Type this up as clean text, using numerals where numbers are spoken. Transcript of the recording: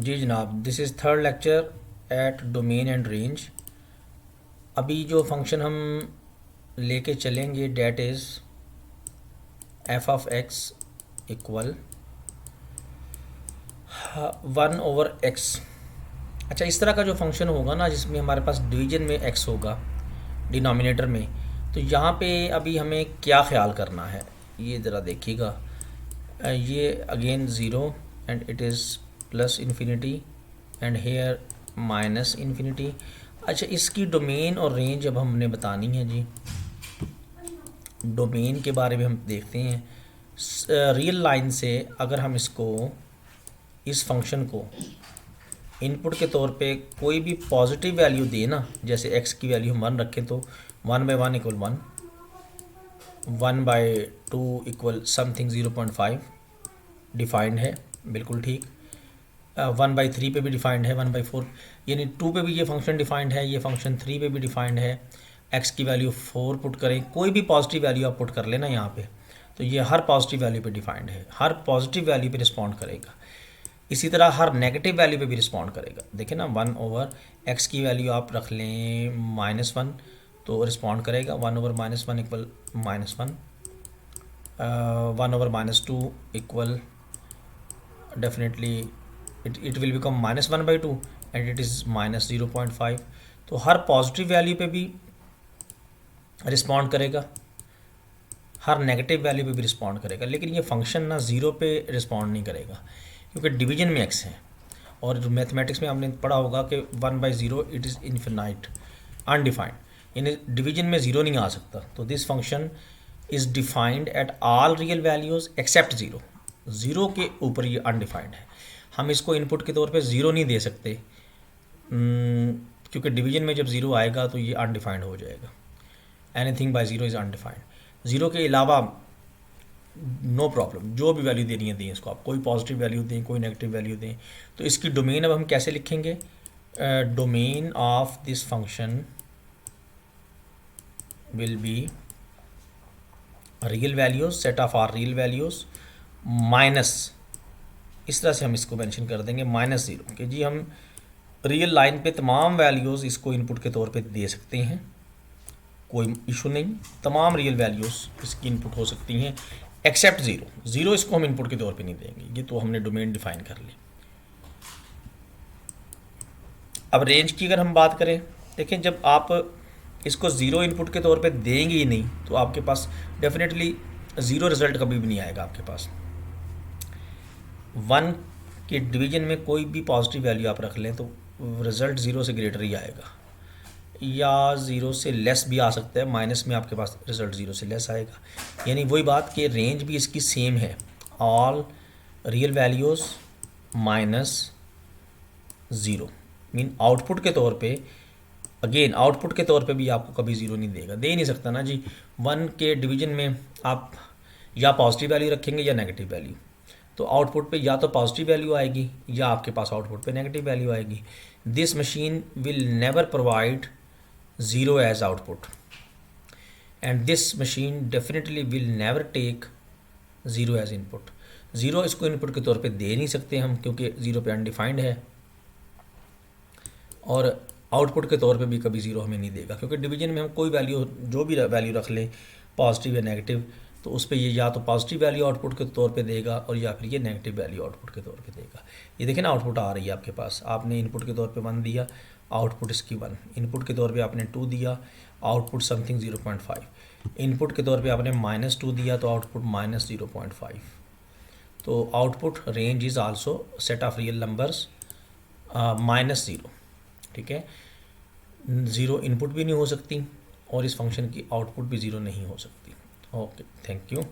जी जनाब, this is third lecture at domain and range. अभी जो फंक्शन हम लेके चलेंगे that is F of X equal 1/x। अच्छा, इस तरह का जो फंक्शन होगा ना जिसमें हमारे पास डिवीजन में x होगा डिनोमिनेटर में, तो यहाँ पे अभी हमें क्या ख्याल करना है ये ज़रा देखिएगा। ये again zero and it is plus infinity and here minus infinity. अच्छा, इसकी डोमेन और रेंज अब हमने बतानी है जी। डोमेन के बारे में हम देखते हैं। रियल लाइन से अगर हम इसको इस फंक्शन को इनपुट के तौर पे कोई भी पॉजिटिव वैल्यू दें ना, जैसे x की वैल्यू हम 1 रखें तो 1/1 इक्वल 1, 1/2 इक्वल समथिंग 0.5 डिफाइंड है, बिल्कुल ठीक। 1/3 पे भी डिफाइंड है, 1/4 यानी 2 पे भी ये फंक्शन डिफाइंड है, ये फंक्शन 3 पे भी डिफाइंड है। x की वैल्यू 4 पुट करें, कोई भी पॉजिटिव वैल्यू आप पुट कर लेना यहाँ पे, तो ये हर पॉजिटिव वैल्यू पे डिफाइंड है, हर पॉजिटिव वैल्यू पे रिस्पॉन्ड करेगा। इसी तरह हर नेगेटिव वैल्यू पे भी रिस्पॉन्ड करेगा। देखिए ना, 1/x की वैल्यू आप रख लें -1 तो रिस्पॉन्ड करेगा। 1/-1 equal -1, 1/-2 equal definitely it will become -1/2 and it is -0.5। तो हर पॉजिटिव वैल्यू पे भी रिस्पॉन्ड करेगा, हर नेगेटिव वैल्यू पे भी रिस्पॉन्ड करेगा। लेकिन ये फंक्शन ना ज़ीरो पे रिस्पॉन्ड नहीं करेगा क्योंकि डिवीजन में x है, और मैथमेटिक्स में आपने पढ़ा होगा कि 1/0 इट इज़ इन्फिनाइट अनडिफाइंड, यानी डिवीजन में ज़ीरो नहीं आ सकता। तो this function is defined at all real values except zero. Zero के ऊपर ये अनडिफाइंड है। हम इसको इनपुट के तौर पे ज़ीरो नहीं दे सकते क्योंकि डिवीजन में जब ज़ीरो आएगा तो ये अनडिफाइंड हो जाएगा। Anything by zero is undefined. Zero के अलावा नो प्रॉब्लम, जो भी वैल्यू देनी है दें इसको, आप कोई पॉजिटिव वैल्यू दें, कोई नेगेटिव वैल्यू दें। तो इसकी डोमेन अब हम कैसे लिखेंगे? Domain of this function will be real values, set of R real values minus, इस तरह से हम इसको मेंशन कर देंगे -0 कि जी हम रियल लाइन पे तमाम वैल्यूज़ इसको इनपुट के तौर पे दे सकते हैं, कोई इशू नहीं, तमाम रियल वैल्यूज़ इसकी इनपुट हो सकती हैं एक्सेप्ट ज़ीरो। ज़ीरो इसको हम इनपुट के तौर पे नहीं देंगे, ये तो हमने डोमेन डिफाइन कर ली। अब रेंज की अगर हम बात करें, देखें जब आप इसको ज़ीरो इनपुट के तौर पे देंगे ही नहीं तो आपके पास डेफिनेटली ज़ीरो रिज़ल्ट कभी भी नहीं आएगा आपके पास। 1 के डिवीजन में कोई भी पॉजिटिव वैल्यू आप रख लें तो रिज़ल्ट ज़ीरो से ग्रेटर ही आएगा, या ज़ीरो से लेस भी आ सकता है, माइनस में आपके पास रिज़ल्ट ज़ीरो से लेस आएगा। यानी वही बात कि रेंज भी इसकी सेम है, all real values minus zero. Mean output के तौर पे, अगेन आउटपुट के तौर पे भी आपको कभी ज़ीरो नहीं देगा, दे ही नहीं सकता ना जी। 1 के डिवीजन में आप या पॉजिटिव वैल्यू रखेंगे या नेगेटिव वैल्यू, तो आउटपुट पे या तो पॉजिटिव वैल्यू आएगी या आपके पास आउटपुट पे नेगेटिव वैल्यू आएगी। This machine will never provide zero as output and this machine definitely will never take zero as input. Zero इसको इनपुट के तौर पे दे नहीं सकते हम क्योंकि ज़ीरो पे अनडिफाइंड है, और आउटपुट के तौर पे भी कभी ज़ीरो हमें नहीं देगा क्योंकि डिवीजन में हम कोई वैल्यू, जो भी वैल्यू रख लें पॉजिटिव या नेगेटिव, तो उस पर ये या तो पॉजिटिव वैल्यू आउटपुट के तौर पे देगा और या फिर ये नेगेटिव वैल्यू आउटपुट के तौर पे देगा। ये देखें ना, आउटपुट आ रही है आपके पास, आपने इनपुट के तौर पे 1 दिया, आउटपुट इसकी 1, इनपुट के तौर पे आपने 2 दिया, आउटपुट समथिंग 0.5, इनपुट के तौर पे आपने -2 दिया तो आउटपुट -0.5। तो output range is also set of real numbers -0, ठीक है। ज़ीरो इनपुट भी नहीं हो सकती और इस फंक्शन की आउटपुट भी ज़ीरो नहीं हो सकती। Okay, thank you.